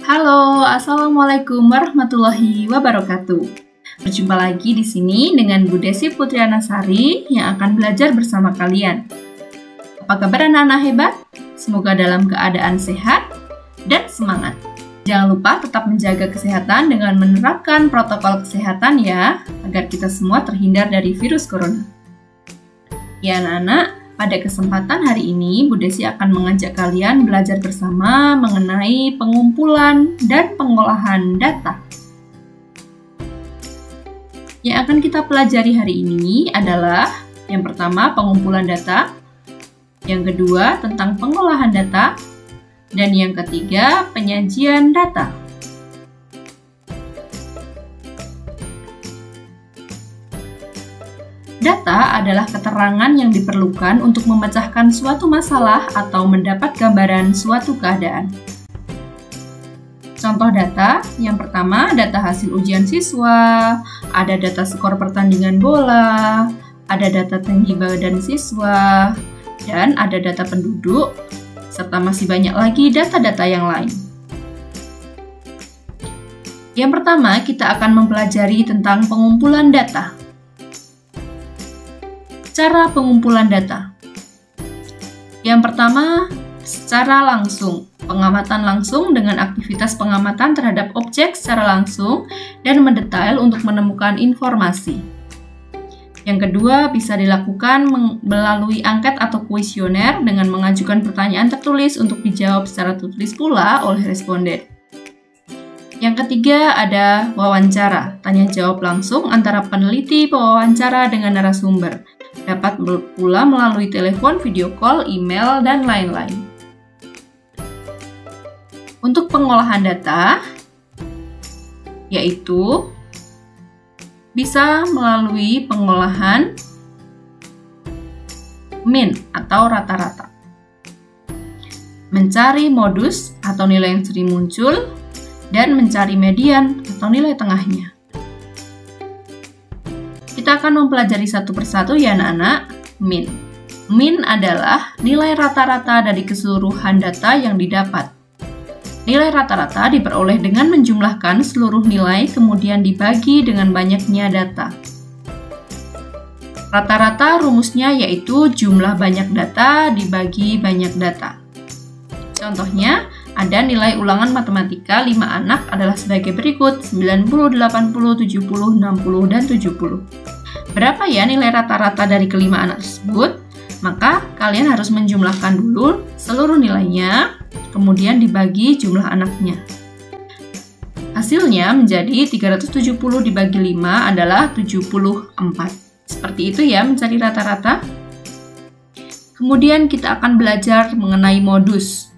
Halo, Assalamualaikum warahmatullahi wabarakatuh. Berjumpa lagi di sini dengan Bu Desi Putrianasari yang akan belajar bersama kalian. Apa kabar anak-anak hebat? Semoga dalam keadaan sehat dan semangat. Jangan lupa tetap menjaga kesehatan dengan menerapkan protokol kesehatan ya, agar kita semua terhindar dari virus corona. Ya anak-anak, pada kesempatan hari ini, Bu Desi akan mengajak kalian belajar bersama mengenai pengumpulan dan pengolahan data. Yang akan kita pelajari hari ini adalah yang pertama, pengumpulan data, yang kedua, tentang pengolahan data, dan yang ketiga, penyajian data. Data adalah keterangan yang diperlukan untuk memecahkan suatu masalah atau mendapat gambaran suatu keadaan. Contoh data, yang pertama data hasil ujian siswa, ada data skor pertandingan bola, ada data tinggi badan siswa, dan ada data penduduk, serta masih banyak lagi data-data yang lain. Yang pertama, kita akan mempelajari tentang pengumpulan data. Cara pengumpulan data. Yang pertama, secara langsung. Pengamatan langsung dengan aktivitas pengamatan terhadap objek secara langsung dan mendetail untuk menemukan informasi. Yang kedua, bisa dilakukan melalui angket atau kuesioner dengan mengajukan pertanyaan tertulis untuk dijawab secara tertulis pula oleh responden. Yang ketiga, ada wawancara, tanya jawab langsung antara peneliti pewawancara dengan narasumber. Dapat pula melalui telepon, video call, email, dan lain-lain. Untuk pengolahan data, yaitu bisa melalui pengolahan min atau rata-rata. Mencari modus atau nilai yang sering muncul, dan mencari median atau nilai tengahnya. Kita akan mempelajari satu persatu ya anak-anak. Min. Min adalah nilai rata-rata dari keseluruhan data yang didapat. Nilai rata-rata diperoleh dengan menjumlahkan seluruh nilai kemudian dibagi dengan banyaknya data. Rata-rata rumusnya yaitu jumlah banyak data dibagi banyak data. Contohnya, ada nilai ulangan matematika 5 anak adalah sebagai berikut, 90, 80, 70, 60, dan 70. Berapa ya nilai rata-rata dari kelima anak tersebut? Maka kalian harus menjumlahkan dulu seluruh nilainya, kemudian dibagi jumlah anaknya. Hasilnya menjadi 370 dibagi 5 adalah 74. Seperti itu ya mencari rata-rata. Kemudian kita akan belajar mengenai modus.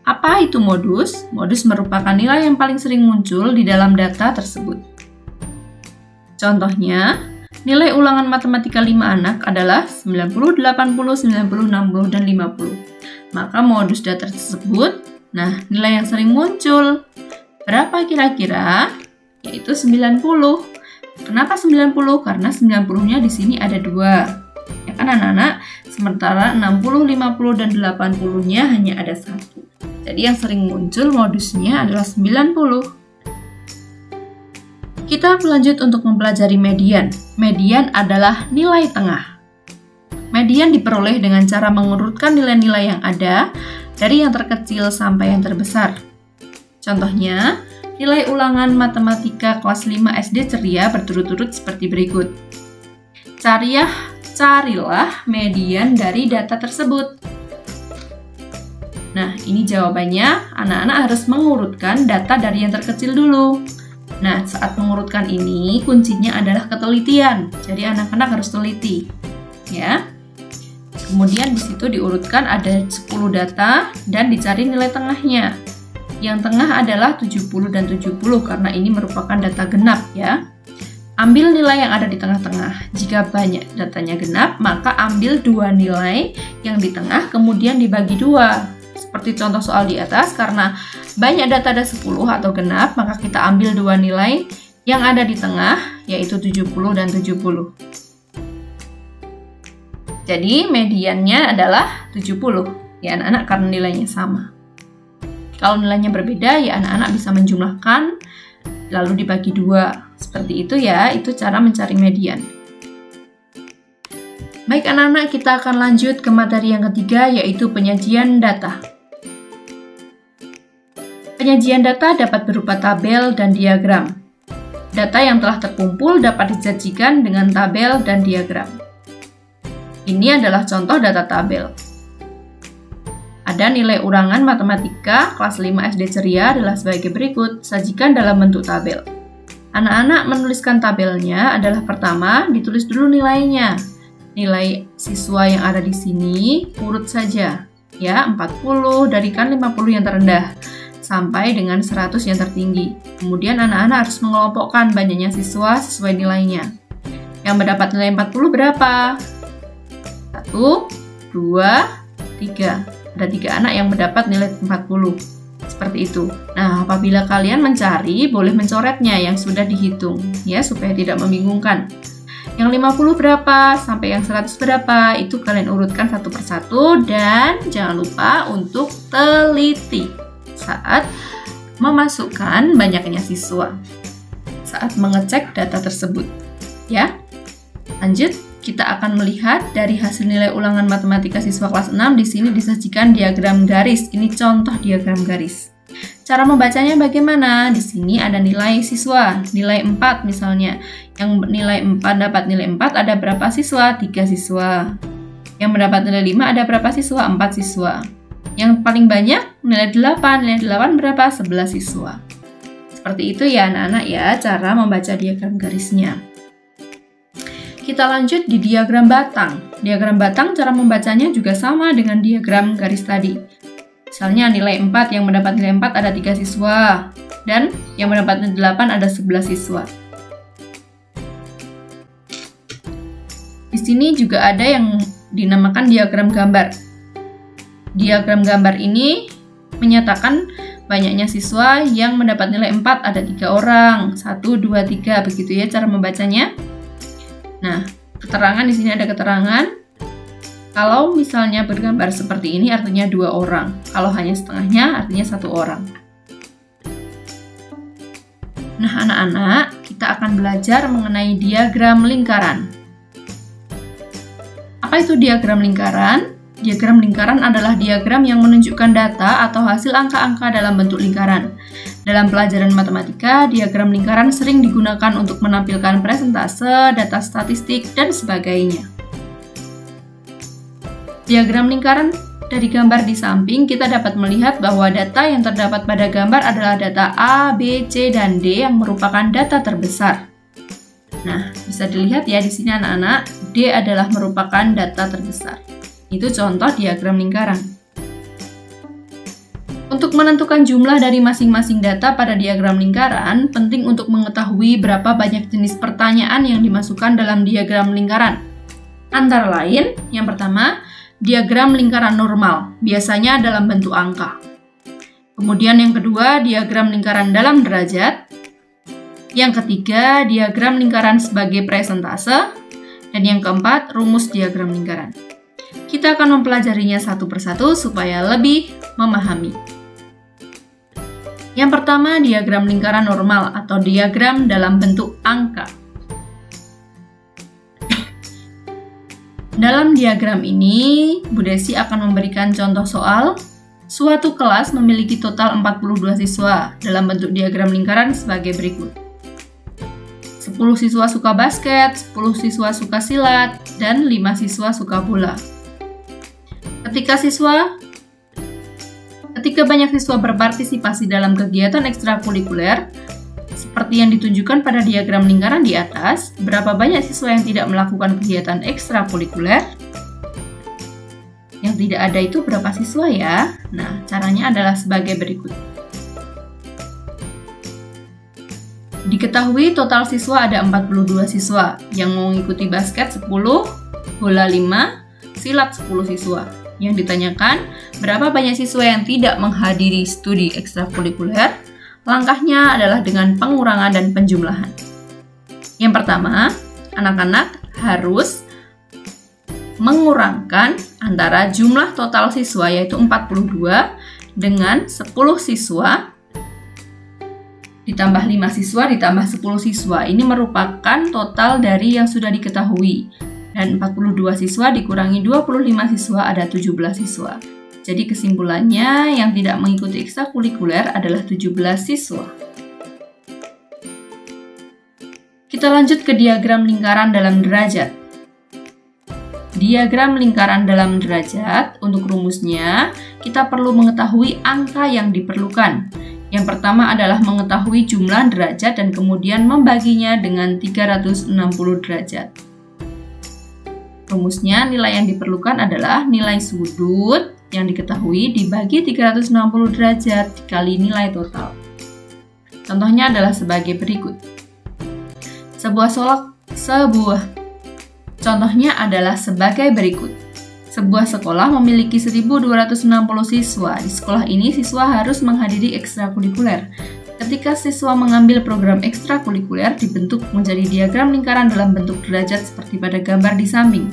Apa itu modus? Modus merupakan nilai yang paling sering muncul di dalam data tersebut. Contohnya, nilai ulangan matematika 5 anak adalah 90, 80, 90, 60, dan 50. Maka modus data tersebut, nilai yang sering muncul. Berapa kira-kira? Yaitu 90. Kenapa 90? Karena 90-nya di sini ada 2. Ya kan anak-anak? Sementara 60, 50, dan 80-nya hanya ada 1. Jadi yang sering muncul modusnya adalah 90. Kita berlanjut untuk mempelajari median. Median adalah nilai tengah. Median diperoleh dengan cara mengurutkan nilai-nilai yang ada dari yang terkecil sampai yang terbesar. Contohnya, nilai ulangan matematika kelas 5 SD ceria berturut-turut seperti berikut. Carilah median dari data tersebut. Ini jawabannya, anak-anak harus mengurutkan data dari yang terkecil dulu. Saat mengurutkan ini, kuncinya adalah ketelitian. Jadi anak-anak harus teliti. Ya. Kemudian di situ diurutkan ada 10 data dan dicari nilai tengahnya. Yang tengah adalah 70 dan 70 karena ini merupakan data genap ya. Ambil nilai yang ada di tengah-tengah. Jika banyak datanya genap, maka ambil 2 nilai yang di tengah kemudian dibagi 2. Seperti contoh soal di atas, karena banyak data ada 10 atau genap, maka kita ambil 2 nilai yang ada di tengah, yaitu 70 dan 70. Jadi mediannya adalah 70, ya anak-anak, karena nilainya sama. Kalau nilainya berbeda, ya anak-anak bisa menjumlahkan lalu dibagi 2. Seperti itu ya, itu cara mencari median. Baik anak-anak, kita akan lanjut ke materi yang ketiga, yaitu penyajian data. Penyajian data dapat berupa tabel dan diagram. Data yang telah terkumpul dapat disajikan dengan tabel dan diagram. Ini adalah contoh data tabel. Ada nilai ulangan matematika kelas 5 SD ceria adalah sebagai berikut, sajikan dalam bentuk tabel. Anak-anak menuliskan tabelnya adalah pertama, ditulis dulu nilainya. Nilai siswa yang ada di sini urut saja, ya 40 dari kan 50 yang terendah sampai dengan 100 yang tertinggi. Kemudian anak-anak harus mengelompokkan banyaknya siswa sesuai nilainya. Yang mendapat nilai 40 berapa? 1, 2, 3. Ada 3 anak yang mendapat nilai 40. Seperti itu. Nah, apabila kalian mencari, boleh mencoretnya yang sudah dihitung, ya, supaya tidak membingungkan. Yang 50 berapa, sampai yang 100 berapa, itu kalian urutkan satu persatu, dan jangan lupa untuk teliti saat memasukkan banyaknya siswa, saat mengecek data tersebut. Ya, lanjut. Kita akan melihat dari hasil nilai ulangan matematika siswa kelas 6, di sini disajikan diagram garis. Ini contoh diagram garis. Cara membacanya bagaimana? Di sini ada nilai siswa, nilai 4 misalnya. Yang nilai 4 dapat nilai 4 ada berapa siswa? 3 siswa. Yang mendapat nilai 5 ada berapa siswa? 4 siswa. Yang paling banyak nilai 8. Nilai 8 berapa? 11 siswa. Seperti itu ya anak-anak ya, cara membaca diagram garisnya. Kita lanjut di diagram batang. Diagram batang cara membacanya juga sama dengan diagram garis tadi. Misalnya nilai 4, yang mendapat nilai 4 ada 3 siswa. Dan yang mendapat nilai 8 ada 11 siswa. Di sini juga ada yang dinamakan diagram gambar. Diagram gambar ini menyatakan banyaknya siswa yang mendapat nilai 4 ada 3 orang. 1, 2, 3, begitu ya cara membacanya. Nah, keterangan di sini ada keterangan. Kalau misalnya bergambar seperti ini artinya 2 orang. Kalau hanya setengahnya artinya 1 orang. Nah, anak-anak, kita akan belajar mengenai diagram lingkaran. Apa itu diagram lingkaran? Diagram lingkaran adalah diagram yang menunjukkan data atau hasil angka-angka dalam bentuk lingkaran. Dalam pelajaran matematika, diagram lingkaran sering digunakan untuk menampilkan presentase, data statistik, dan sebagainya. Diagram lingkaran dari gambar di samping, kita dapat melihat bahwa data yang terdapat pada gambar adalah data A, B, C, dan D yang merupakan data terbesar. Nah, bisa dilihat ya di sini anak-anak, D adalah merupakan data terbesar. Itu contoh diagram lingkaran. Untuk menentukan jumlah dari masing-masing data pada diagram lingkaran, penting untuk mengetahui berapa banyak jenis pertanyaan yang dimasukkan dalam diagram lingkaran. Antara lain, yang pertama, diagram lingkaran normal, biasanya dalam bentuk angka. Kemudian yang kedua, diagram lingkaran dalam derajat. Yang ketiga, diagram lingkaran sebagai presentase. Dan yang keempat, rumus diagram lingkaran. Kita akan mempelajarinya satu persatu supaya lebih memahami. Yang pertama, diagram lingkaran normal atau diagram dalam bentuk angka. Dalam diagram ini, Bu Desi akan memberikan contoh soal. Suatu kelas memiliki total 42 siswa dalam bentuk diagram lingkaran sebagai berikut. 10 siswa suka basket, 10 siswa suka silat, dan 5 siswa suka bola. Ketika banyak siswa berpartisipasi dalam kegiatan ekstrakurikuler, seperti yang ditunjukkan pada diagram lingkaran di atas, berapa banyak siswa yang tidak melakukan kegiatan ekstrakurikuler? Yang tidak ada itu berapa siswa ya? Nah, caranya adalah sebagai berikut. Diketahui total siswa ada 42 siswa yang mengikuti basket 10, bola 5, silat 10 siswa. Yang ditanyakan, berapa banyak siswa yang tidak menghadiri studi ekstrakurikuler? Langkahnya adalah dengan pengurangan dan penjumlahan. Yang pertama, anak-anak harus mengurangkan antara jumlah total siswa yaitu 42 dengan 10 siswa ditambah 5 siswa ditambah 10 siswa. Ini merupakan total dari yang sudah diketahui. Dan 42 siswa dikurangi 25 siswa ada 17 siswa. Jadi kesimpulannya yang tidak mengikuti ekstrakurikuler adalah 17 siswa. Kita lanjut ke diagram lingkaran dalam derajat. Diagram lingkaran dalam derajat, untuk rumusnya kita perlu mengetahui angka yang diperlukan. Yang pertama adalah mengetahui jumlah derajat dan kemudian membaginya dengan 360 derajat. Rumusnya nilai yang diperlukan adalah nilai sudut yang diketahui dibagi 360 derajat dikali nilai total. Contohnya adalah sebagai berikut. Contohnya adalah sebagai berikut. Sebuah sekolah memiliki 1.260 siswa. Di sekolah ini siswa harus menghadiri ekstrakurikuler. Ketika siswa mengambil program ekstrakurikuler dibentuk menjadi diagram lingkaran dalam bentuk derajat seperti pada gambar di samping.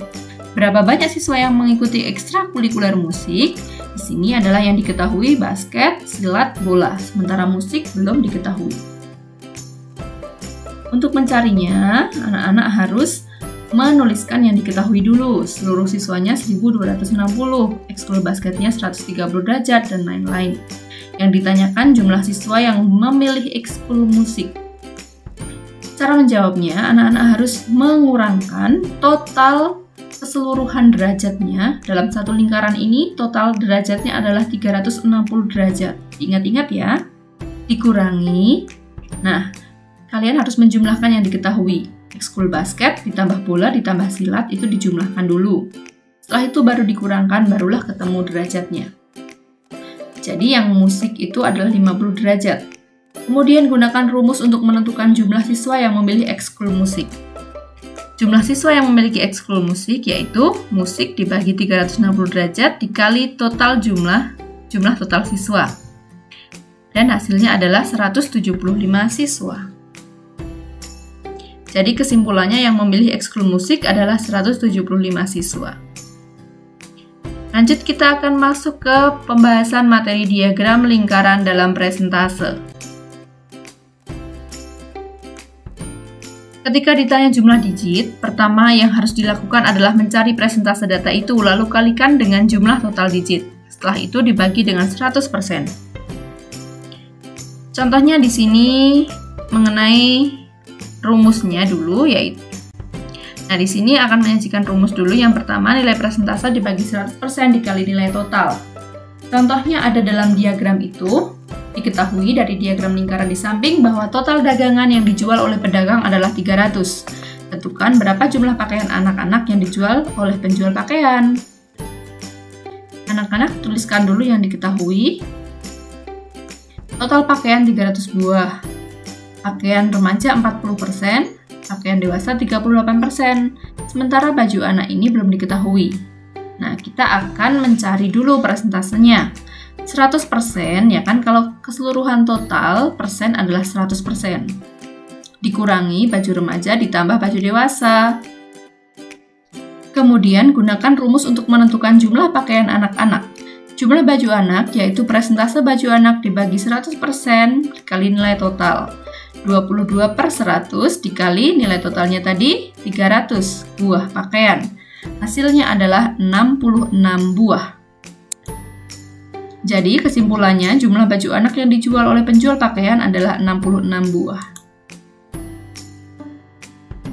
Berapa banyak siswa yang mengikuti ekstrakurikuler musik? Di sini adalah yang diketahui basket, silat, bola, sementara musik belum diketahui. Untuk mencarinya, anak-anak harus menuliskan yang diketahui dulu. Seluruh siswanya 1.260, ekskul basketnya 130 derajat, dan lain-lain. Yang ditanyakan jumlah siswa yang memilih ekskul musik. Cara menjawabnya, anak-anak harus mengurangkan total keseluruhan derajatnya. Dalam satu lingkaran ini, total derajatnya adalah 360 derajat. Ingat-ingat ya, dikurangi. Nah, kalian harus menjumlahkan yang diketahui. Ekskul basket ditambah bola ditambah silat itu dijumlahkan dulu. Setelah itu baru dikurangkan, barulah ketemu derajatnya. Jadi yang musik itu adalah 50 derajat. Kemudian gunakan rumus untuk menentukan jumlah siswa yang memilih ekskul musik. Jumlah siswa yang memiliki ekskul musik yaitu musik dibagi 360 derajat dikali total jumlah total siswa. Dan hasilnya adalah 175 siswa. Jadi kesimpulannya yang memilih ekskul musik adalah 175 siswa. Lanjut kita akan masuk ke pembahasan materi diagram lingkaran dalam presentase. Ketika ditanya jumlah digit, pertama yang harus dilakukan adalah mencari presentase data itu lalu kalikan dengan jumlah total digit. Setelah itu dibagi dengan 100%. Contohnya di sini mengenai rumusnya dulu yaitu. Nah, di sini akan menyajikan rumus dulu. Yang pertama, nilai presentase dibagi 100% dikali nilai total. Contohnya ada dalam diagram itu. Diketahui dari diagram lingkaran di samping bahwa total dagangan yang dijual oleh pedagang adalah 300. Tentukan berapa jumlah pakaian anak-anak yang dijual oleh penjual pakaian. Anak-anak tuliskan dulu yang diketahui. Total pakaian 300 buah. Pakaian remaja 40%. Pakaian dewasa 38%, sementara baju anak ini belum diketahui. Nah, kita akan mencari dulu persentasenya. 100% ya kan, kalau keseluruhan total persen adalah 100%. Dikurangi baju remaja ditambah baju dewasa. Kemudian gunakan rumus untuk menentukan jumlah pakaian anak-anak. Jumlah baju anak yaitu persentase baju anak dibagi 100% dikali nilai total. 22/100 dikali nilai totalnya tadi 300 buah pakaian. Hasilnya adalah 66 buah. Jadi kesimpulannya jumlah baju anak yang dijual oleh penjual pakaian adalah 66 buah.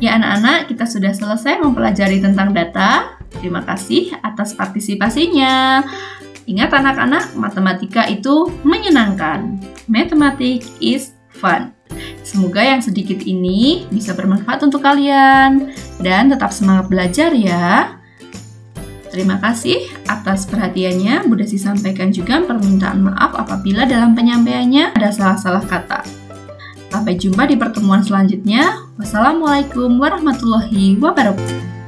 Ya anak-anak, kita sudah selesai mempelajari tentang data. Terima kasih atas partisipasinya. Ingat anak-anak, matematika itu menyenangkan. Mathematics is fun. Semoga yang sedikit ini bisa bermanfaat untuk kalian dan tetap semangat belajar ya. Terima kasih atas perhatiannya. Bu Desi sampaikan juga permintaan maaf apabila dalam penyampaiannya ada salah-salah kata. Sampai jumpa di pertemuan selanjutnya. Wassalamualaikum warahmatullahi wabarakatuh.